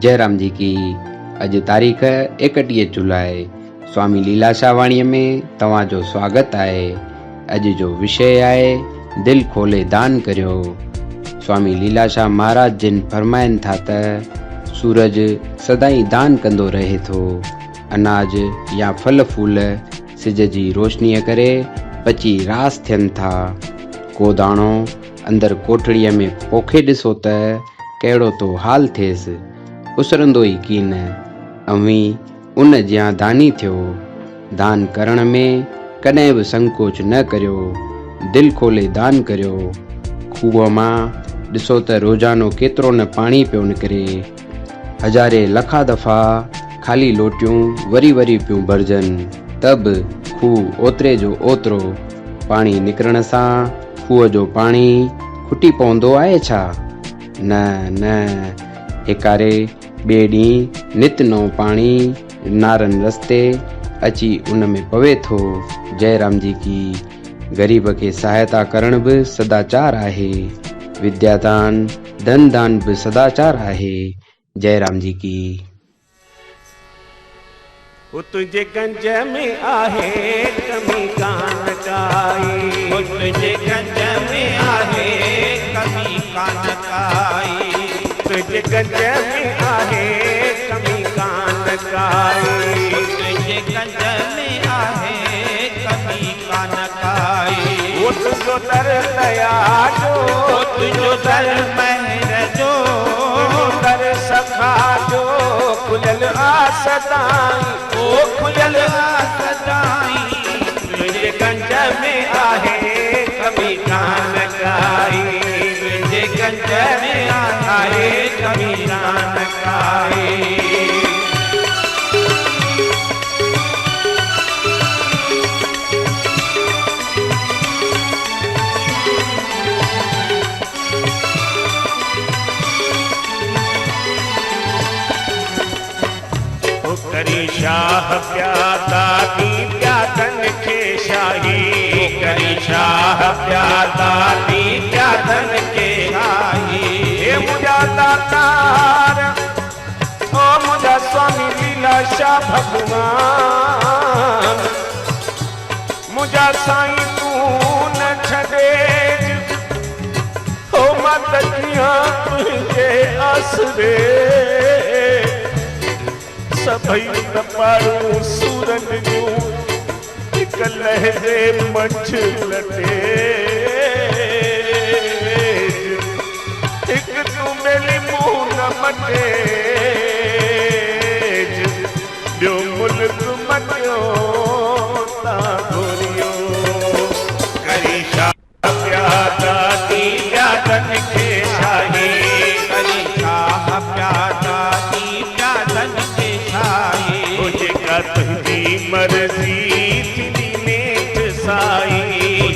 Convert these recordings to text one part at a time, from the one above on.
जयराम जी की। अज तारीख़ 31 जुलाई। स्वामी लीलाशाह वाणीअ में तव्हांजो स्वागत आहे। अज जो विषय आहे दिल खोले दान करियो। स्वामी लीलाशाह महाराज जिन फरमाइनि था त सूरज सदाई दान कंदो रहे थो। अनाज या फल फूल सिज जी रोशनीअ करे पची रास थियनि था। को दाणो अंदर कोठड़ीअ में पोखे ॾिसो त कहिड़ो तो हाल थिएसि, उसरंदो ई कीन। अवी उन ज्यां दानी थियो। दान करण में कॾहिं बि संकोच न करियो। दिल खोले दान करियो। खूह मां ॾिसो त रोज़ानो केतिरो न पाणी पियो निकिरे। हज़ारे लखा दफ़ा ख़ाली लोटियूं वरी वरी पियूं भरजनि, त बि खूह ओतिरे जो ओतिरो। पाणी निकिरण सां खूह जो पाणी खुटी पवंदो आहे छा? न न। हिकारे ॿिए ॾींहुं नित नओं पाणी नारनि रस्ते अची उन में पवे थो। जयराम जी की। ग़रीब खे सहायता करण बि सदाचार आहे। विद्यादान धन दान बि सदाचार आहे। जयराम जी की। तुझे गंज में आहे कमी कान काई। तुझे गंज में आहे कमी कान काई। तुझे गंज में आहे कमी कान काई। तुझे गंज में आहे कमी कान काई। वो तुझो दर दया जो, तुझो दर महर जो, दर सखा जो खुलल आसदाई। ओ खुलल आसदाई। तुझे गंज में आहे कमी कान काई। तुझे गंज में आहे कमी कान काई। करी शाह प्यादा दी प्यादन खे शाही। करी शाह प्यादा दी प्यादन के शाही। हे मुझा दातार, ओ मुझा स्वामी लीलाशाह भगवान। मुझा साईं तू न छॾे, हो मां तकियां तुझे आसरे। सभई कपाड़ू सूरन जूं हिक लहजे मछ लटे। हिक तू मेली मुंह न मटे, ॿियो मुल्क मटियो ता घोरियो। करी शाह प्यादा दी प्यादन खे शाही। करी शाह प्यादा दी प्यादन के शाही। हो जेका तुंहिंजी मर्ज़ी थींदी नेठ साईं।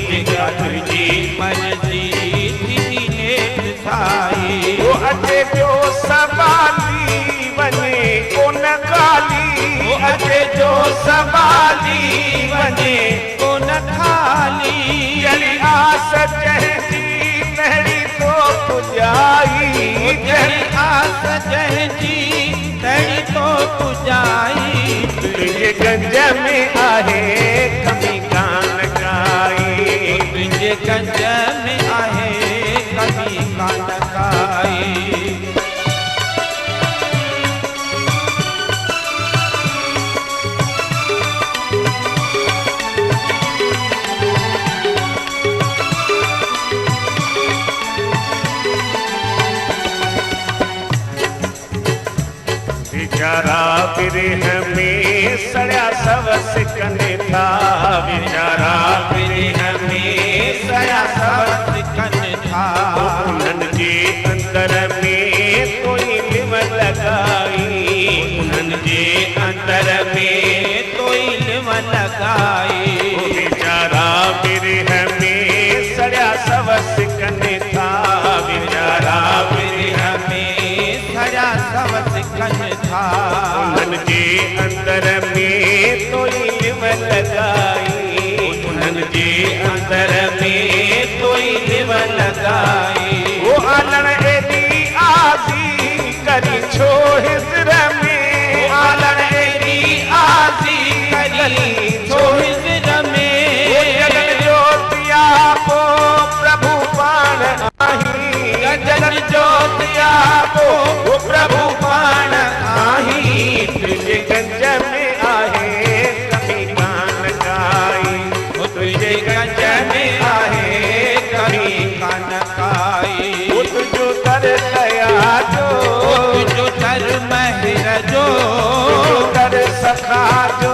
जेका तुंहिंजी मर्ज़ी थींदी नेठ साईं। वो अचे जो सवाली वञे कोन ख़ाली। वो अचे जो सवाली वञे कोन ख़ाली। जहिड़ी आस जंहिंजी तहिड़ी तो पुॼाई। जहिड़ी आस जंहिंजी तहिड़ी तो पुॼाई। तुंहिंजे गंज में आहे कमी कान काई। तुंहिंजे गंज में आहे कमी कान काई। बेचारा विरह में सड़िया सव सिकने था। बेचारा विरह में सया सब सिकन था। उन्हनि जे अंदर में कोई लिव लगाई। उन्हनि जे अंदर में तोई लिव लगाई। बेचारा विरह में सड़िया सव सिकने था। बेचारा विरह में सया सब सिकन था। उन्हनि जे अंदर में तोई लिव लगाई। उन्हनि जे अंदर में तोई लिव लगाई। वो आलण एॾी आसी करी छो तो वो प्रभु पाण आही तुझे गंज में आहे कभी कान काई वो तुझे गंज में आहे कभी कान काई वो तुझो कर दया जो वो तुझो तर महर जो कर सखा जो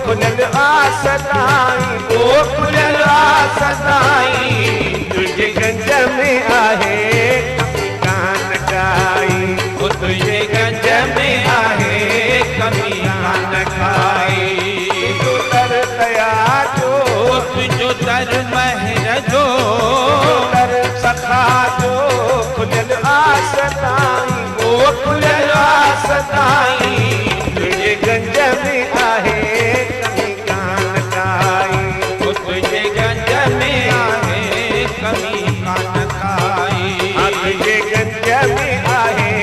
खुलल आसदाई वो खुलल आसदाई तुझे गंज में आहे कभी कान काई वो तुझे गंज में आहे कभी कान खाई तुझो कर दया जो वो तुझो तर महर जो कर सखा जो खुलल आसदाई वो खुलल आसदाई तुझे गंज में आहे कभी कान काई वो तुझे गंज में आहे कभी कान खाई तुझे गंज में आहे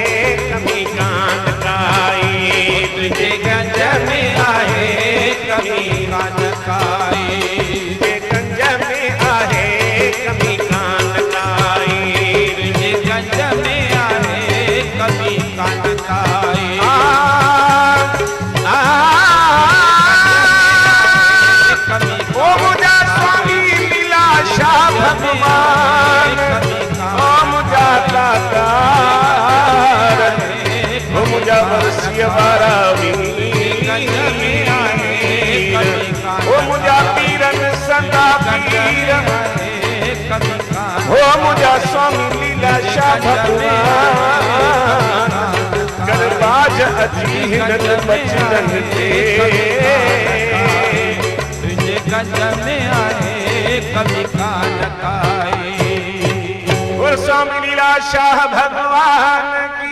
कभी कान काई तुझे गंज में आहे कभी कान खाई तुझे गंज में आहे कभी कान काई तुझे गंज में आहे कभी कान खाई कभी ओ मुझा स्वामी लीलाशा भगवान ओ मुझा दातार ओ मुझा वर्षीय वारावी ओ मुझा पीरन संगा पीर ओ मुझा स्वामी लीलाशा भगवान गरबाज अजी हिनन बचन ते तुझे गंज में आए कभी कान खाई और स्वामी लीलाशाह भगवान की